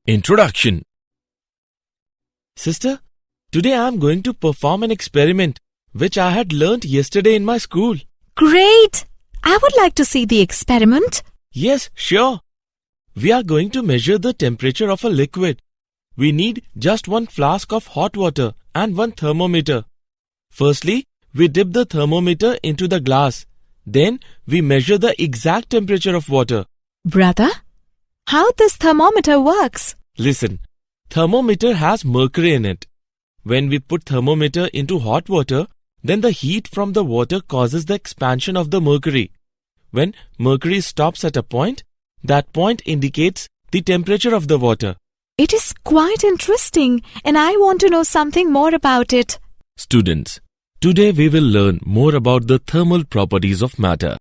Introduction. Sister, today I am going to perform an experiment which I had learnt yesterday in my school. Great! I would like to see the experiment. Yes, sure. We are going to measure the temperature of a liquid. We need just one flask of hot water and one thermometer. Firstly, we dip the thermometer into the glass. Then we measure the exact temperature of water. Brother, how this thermometer works? Listen, thermometer has mercury in it. When we put thermometer into hot water, then the heat from the water causes the expansion of the mercury. When mercury stops at a point, that point indicates the temperature of the water. It is quite interesting and I want to know something more about it. Students, today we will learn more about the thermal properties of matter.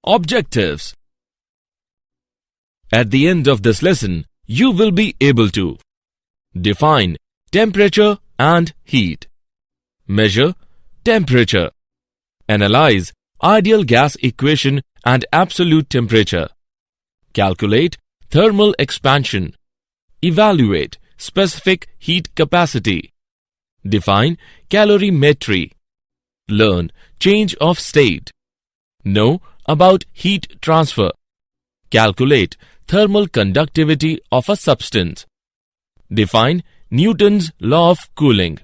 Objectives. At the end of this lesson, you will be able to define temperature and heat, measure temperature, analyze ideal gas equation and absolute temperature, calculate thermal expansion, evaluate specific heat capacity, define calorimetry, learn change of state, know about heat transfer, calculate thermal conductivity of a substance, define Newton's law of cooling.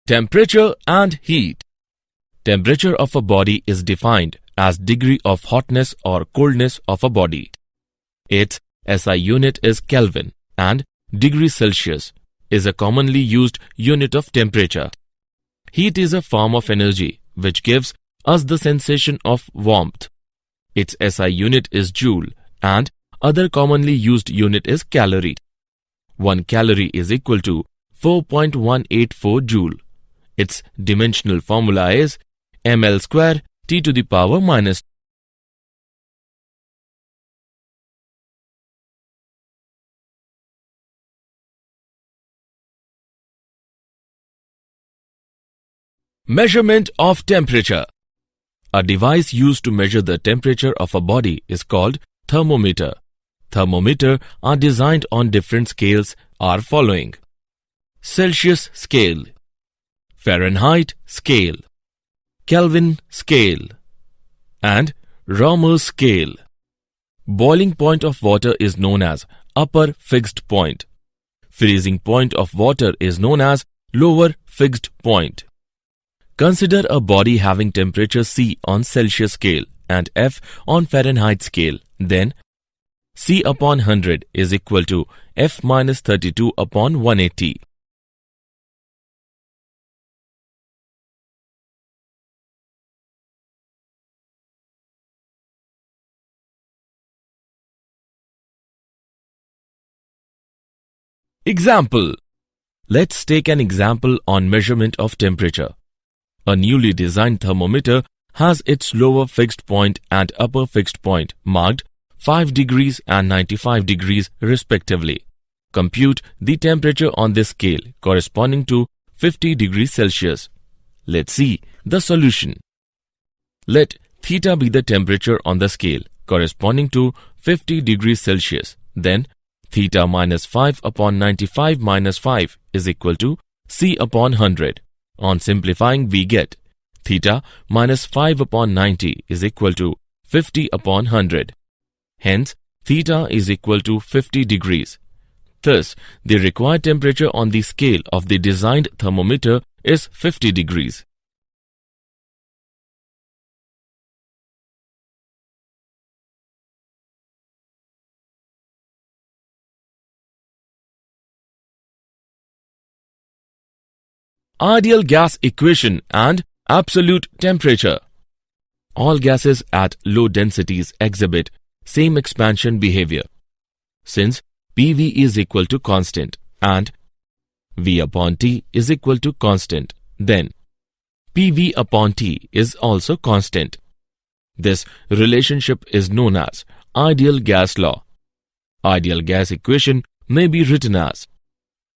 Temperature and heat. Temperature of a body is defined as degree of hotness or coldness of a body. Its SI unit is Kelvin and degree Celsius is a commonly used unit of temperature. Heat is a form of energy which gives us the sensation of warmth. Its SI unit is joule and other commonly used unit is calorie. 1 calorie is equal to 4.184 joule. Its dimensional formula is ml square T to the power minus. Measurement of temperature. A device used to measure the temperature of a body is called thermometer. Thermometers are designed on different scales are following: Celsius scale, Fahrenheit scale, Kelvin scale, and Ramer scale. Boiling point of water is known as upper fixed point. Freezing point of water is known as lower fixed point. Consider a body having temperature C on Celsius scale and F on Fahrenheit scale. Then C upon 100 is equal to F minus 32 upon 180. Example. Let's take an example on measurement of temperature. A newly designed thermometer has its lower fixed point and upper fixed point marked 5 degrees and 95 degrees respectively. Compute the temperature on this scale corresponding to 50 degrees Celsius. Let's see the solution. Let theta be the temperature on the scale corresponding to 50 degrees Celsius. Then theta minus 5 upon 95 minus 5 is equal to C upon 100. On simplifying, we get theta minus 5 upon 90 is equal to 50 upon 100. Hence, theta is equal to 50 degrees. Thus, the required temperature on the scale of the designed thermometer is 50 degrees. Ideal gas equation and absolute temperature. all gases at low densities exhibit same expansion behavior. Since PV is equal to constant and V upon T is equal to constant, then PV upon T is also constant. This relationship is known as ideal gas law. Ideal gas equation may be written as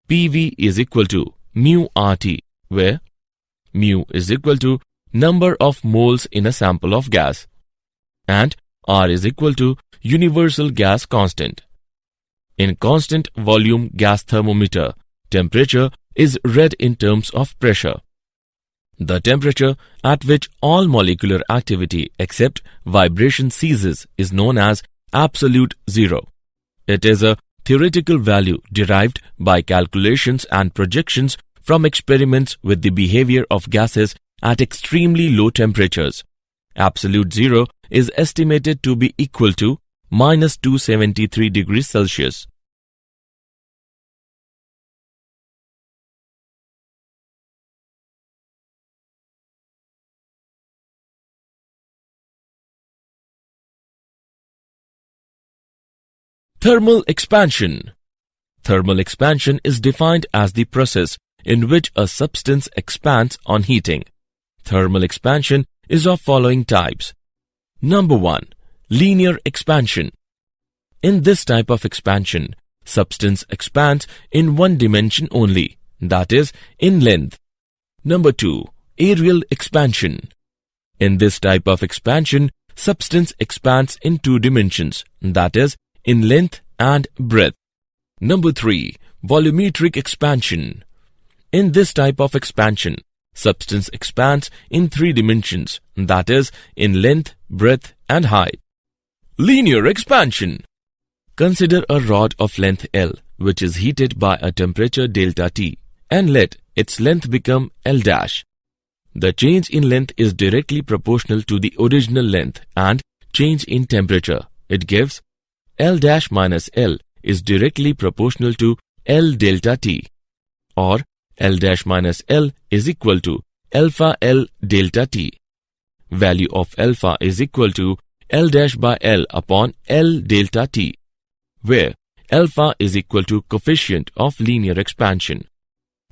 PV is equal to mu RT, where mu is equal to number of moles in a sample of gas and R is equal to universal gas constant. In constant volume gas thermometer, temperature is read in terms of pressure. The temperature at which all molecular activity except vibration ceases is known as absolute zero. It is a theoretical value derived by calculations and projections from experiments with the behavior of gases at extremely low temperatures. Absolute zero is estimated to be equal to minus 273 degrees Celsius. Thermal expansion. Thermal expansion is defined as the process in which a substance expands on heating. Thermal expansion is of following types. Number 1. Linear expansion. In this type of expansion, substance expands in one dimension only, that is, in length. Number 2. Aerial expansion. In this type of expansion, substance expands in two dimensions, that is, in length and breadth. Number 3. Volumetric expansion. In this type of expansion, substance expands in three dimensions, that is, in length, breadth and height. Linear expansion. Consider a rod of length L, which is heated by a temperature delta T, and let its length become L dash. The change in length is directly proportional to the original length and change in temperature. It gives L dash minus L is directly proportional to L delta T, or L dash minus L is equal to alpha L delta T. Value of alpha is equal to L dash by L upon L delta T, where alpha is equal to coefficient of linear expansion.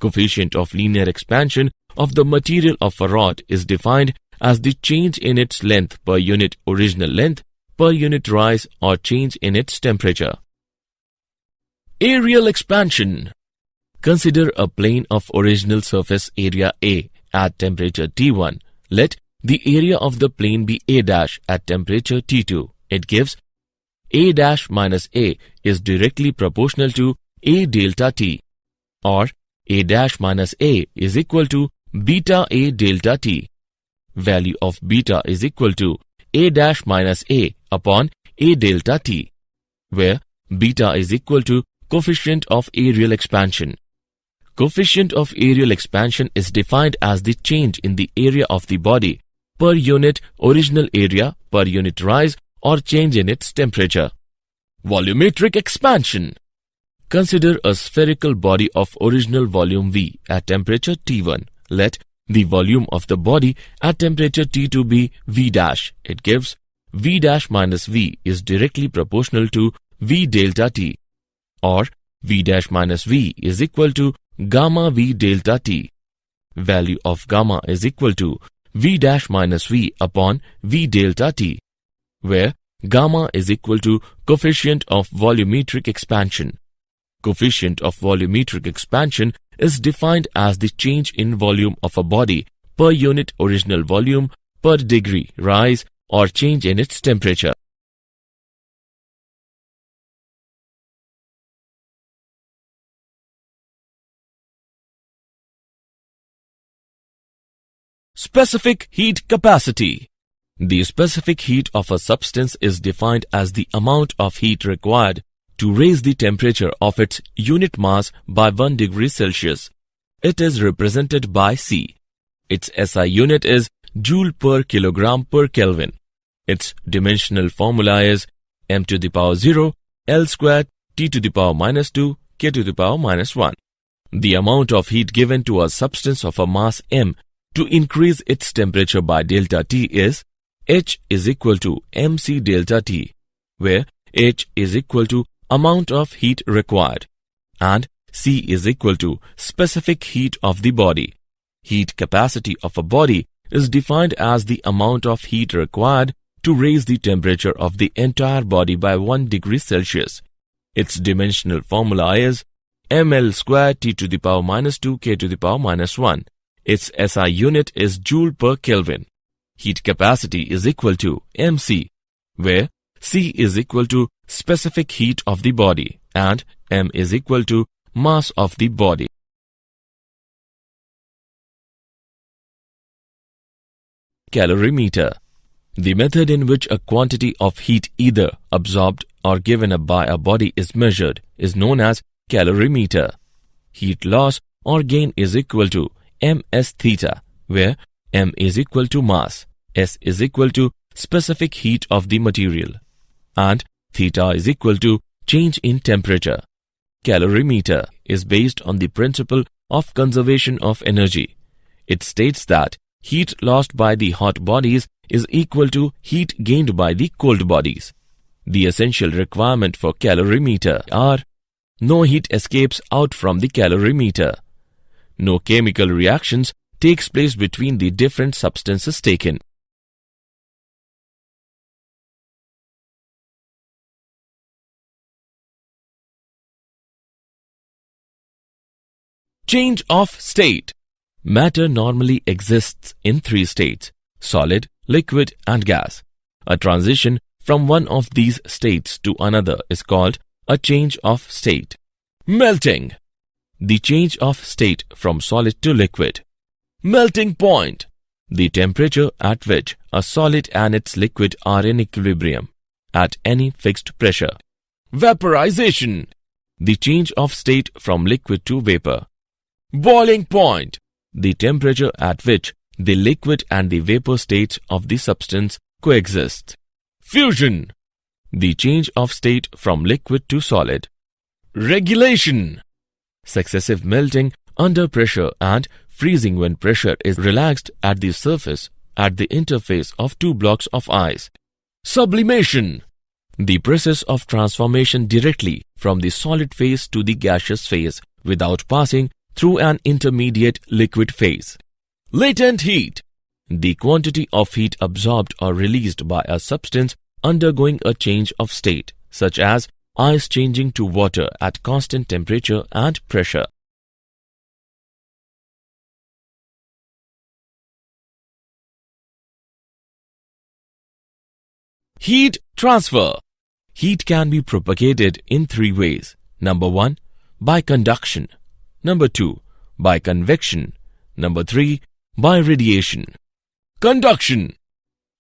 Coefficient of linear expansion of the material of a rod is defined as the change in its length per unit original length per unit rise or change in its temperature. Aerial expansion. Consider a plane of original surface area A at temperature T1. Let the area of the plane be A dash at temperature T2. It gives A dash minus A is directly proportional to A delta T, or A dash minus A is equal to beta A delta T. Value of beta is equal to A dash minus A upon A delta T, where beta is equal to coefficient of aerial expansion. Coefficient of aerial expansion is defined as the change in the area of the body per unit original area per unit rise or change in its temperature. Volumetric expansion. Consider a spherical body of original volume V at temperature T1. Let the volume of the body at temperature T2 be V dash. It gives V dash minus V is directly proportional to V delta T, or V dash minus V is equal to gamma V delta T. Value of gamma is equal to V dash minus V upon V delta T, where gamma is equal to coefficient of volumetric expansion. Coefficient of volumetric expansion is defined as the change in volume of a body per unit original volume per degree rise or change in its temperature. Specific heat capacity. The specific heat of a substance is defined as the amount of heat required to raise the temperature of its unit mass by 1 degree Celsius. It is represented by C. Its SI unit is joule per kilogram per Kelvin. Its dimensional formula is m to the power 0, L squared, T to the power minus 2, K to the power minus 1. The amount of heat given to a substance of a mass m to increase its temperature by delta T is H is equal to mc delta T, where H is equal to amount of heat required and C is equal to specific heat of the body. Heat capacity of a body is defined as the amount of heat required to raise the temperature of the entire body by 1 degree Celsius. Its dimensional formula is ml square T to the power minus 2 K to the power minus 1. Its SI unit is Joule per Kelvin. Heat capacity is equal to mc, where C is equal to specific heat of the body and m is equal to mass of the body. Calorimeter. The method in which a quantity of heat either absorbed or given up by a body is measured is known as calorimeter. Heat loss or gain is equal to ms theta, where m is equal to mass, s is equal to specific heat of the material, and theta is equal to change in temperature. Calorimeter is based on the principle of conservation of energy. It states that heat lost by the hot bodies is equal to heat gained by the cold bodies. The essential requirement for calorimeter are: no heat escapes out from the calorimeter, no chemical reactions takes place between the different substances taken, change of state. Matter normally exists in 3 states: solid, liquid and gas. A transition from one of these states to another is called a change of state. Melting. The change of state from solid to liquid. Melting point. The temperature at which a solid and its liquid are in equilibrium at any fixed pressure. Vaporization. The change of state from liquid to vapor. Boiling point. The temperature at which the liquid and the vapor states of the substance coexist. Fusion. The change of state from liquid to solid. Regulation. Successive melting under pressure and freezing when pressure is relaxed at the surface at the interface of 2 blocks of ice. Sublimation. The process of transformation directly from the solid phase to the gaseous phase without passing through an intermediate liquid phase. Latent heat. The quantity of heat absorbed or released by a substance undergoing a change of state, such as ice changing to water at constant temperature and pressure. Heat transfer. Heat can be propagated in 3 ways. Number 1, by conduction. Number 2, by convection. Number 3, by radiation. Conduction.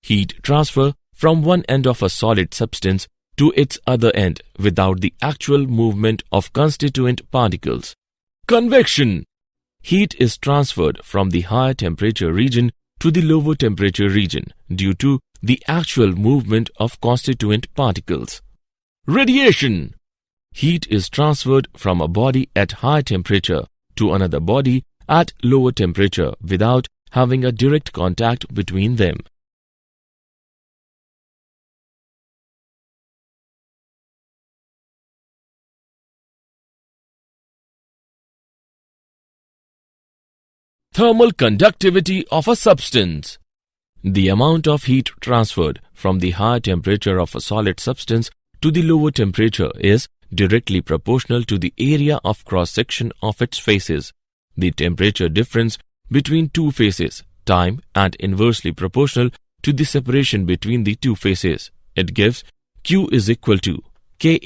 Heat transfer from one end of a solid substance to its other end without the actual movement of constituent particles. Convection. Heat is transferred from the higher temperature region to the lower temperature region due to the actual movement of constituent particles. Radiation. Heat is transferred from a body at high temperature to another body at lower temperature without having a direct contact between them. Thermal conductivity of a substance. The amount of heat transferred from the high temperature of a solid substance to the lower temperature is directly proportional to the area of cross-section of its faces. The temperature difference between 2 faces, time, and inversely proportional to the separation between the 2 faces. It gives Q is equal to Ka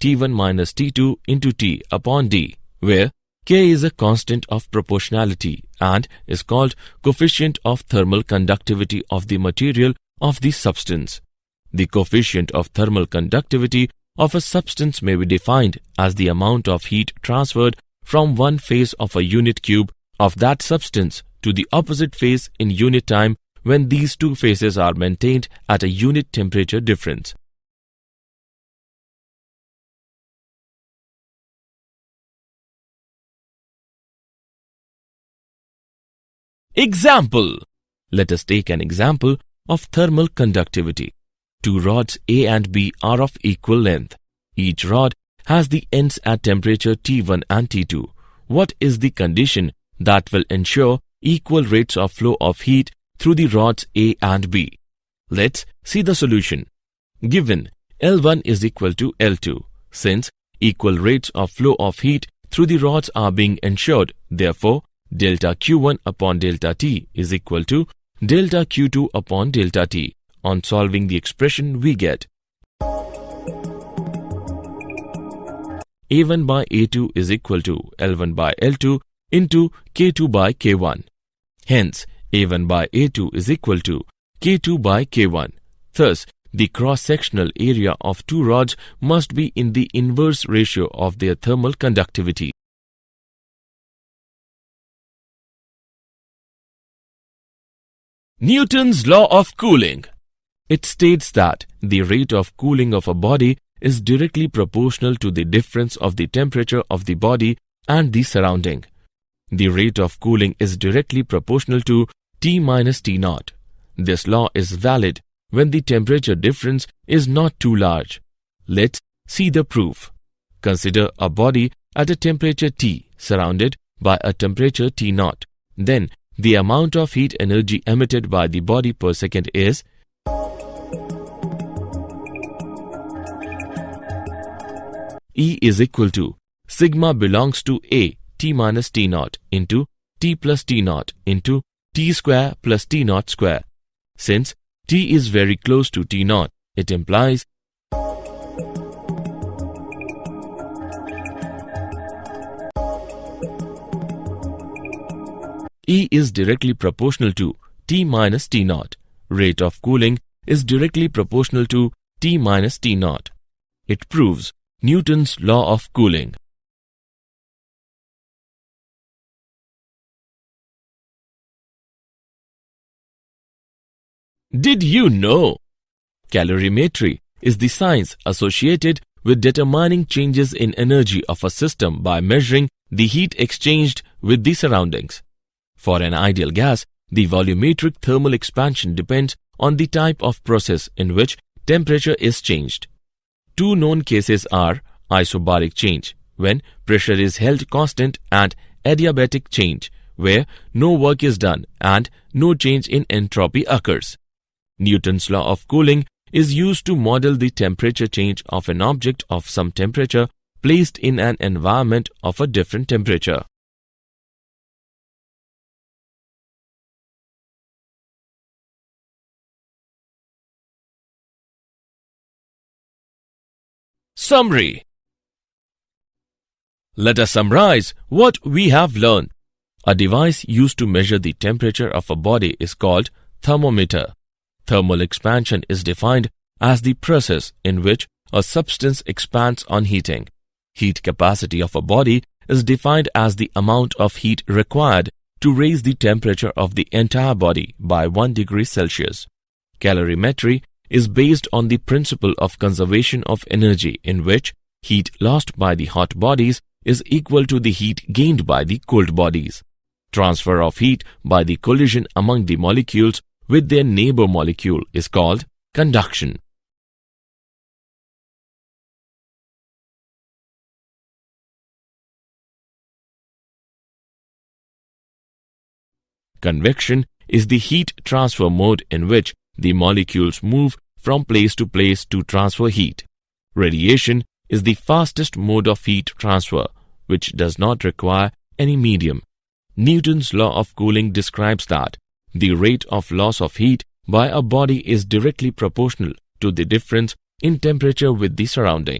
T1 minus T2 into T upon D, where K is a constant of proportionality and is called coefficient of thermal conductivity of the material of the substance. The coefficient of thermal conductivity of a substance may be defined as the amount of heat transferred from one phase of a unit cube of that substance to the opposite phase in unit time when these 2 phases are maintained at a unit temperature difference. Example. Let us take an example of thermal conductivity. Two rods A and B are of equal length. Each rod has the ends at temperature T1 and T2. What is the condition that will ensure equal rates of flow of heat through the rods A and B? Let's see the solution. Given L1 is equal to L2, since equal rates of flow of heat through the rods are being ensured, therefore, delta Q1 upon delta T is equal to delta Q2 upon delta T. On solving the expression, we get A1 by A2 is equal to L1 by L2 into K2 by K1. Hence, A1 by A2 is equal to K2 by K1. Thus, the cross-sectional area of two rods must be in the inverse ratio of their thermal conductivity. Newton's law of cooling. It states that the rate of cooling of a body is directly proportional to the difference of the temperature of the body and the surrounding. The rate of cooling is directly proportional to T minus T naught. This law is valid when the temperature difference is not too large. Let's see the proof. Consider a body at a temperature T surrounded by a temperature T naught. Then the amount of heat energy emitted by the body per second is E is equal to sigma belongs to A T minus T naught into T plus T naught into T square plus T naught square. Since T is very close to T naught, it implies E is directly proportional to T minus T naught. Rate of cooling is directly proportional to T minus T naught. It proves Newton's law of cooling. Did you know? Calorimetry is the science associated with determining changes in energy of a system by measuring the heat exchanged with the surroundings. For an ideal gas, the volumetric thermal expansion depends on the type of process in which temperature is changed. Two known cases are isobaric change, when pressure is held constant, and adiabatic change, where no work is done and no change in entropy occurs. Newton's law of cooling is used to model the temperature change of an object of some temperature placed in an environment of a different temperature. Summary. Let us summarize what we have learned. A device used to measure the temperature of a body is called thermometer. Thermal expansion is defined as the process in which a substance expands on heating. Heat capacity of a body is defined as the amount of heat required to raise the temperature of the entire body by 1 degree Celsius. Calorimetry is based on the principle of conservation of energy, in which heat lost by the hot bodies is equal to the heat gained by the cold bodies. Transfer of heat by the collision among the molecules with their neighbor molecule is called conduction. Convection is the heat transfer mode in which the molecules move from place to transfer heat. Radiation is the fastest mode of heat transfer, which does not require any medium. Newton's law of cooling describes that the rate of loss of heat by a body is directly proportional to the difference in temperature with the surrounding.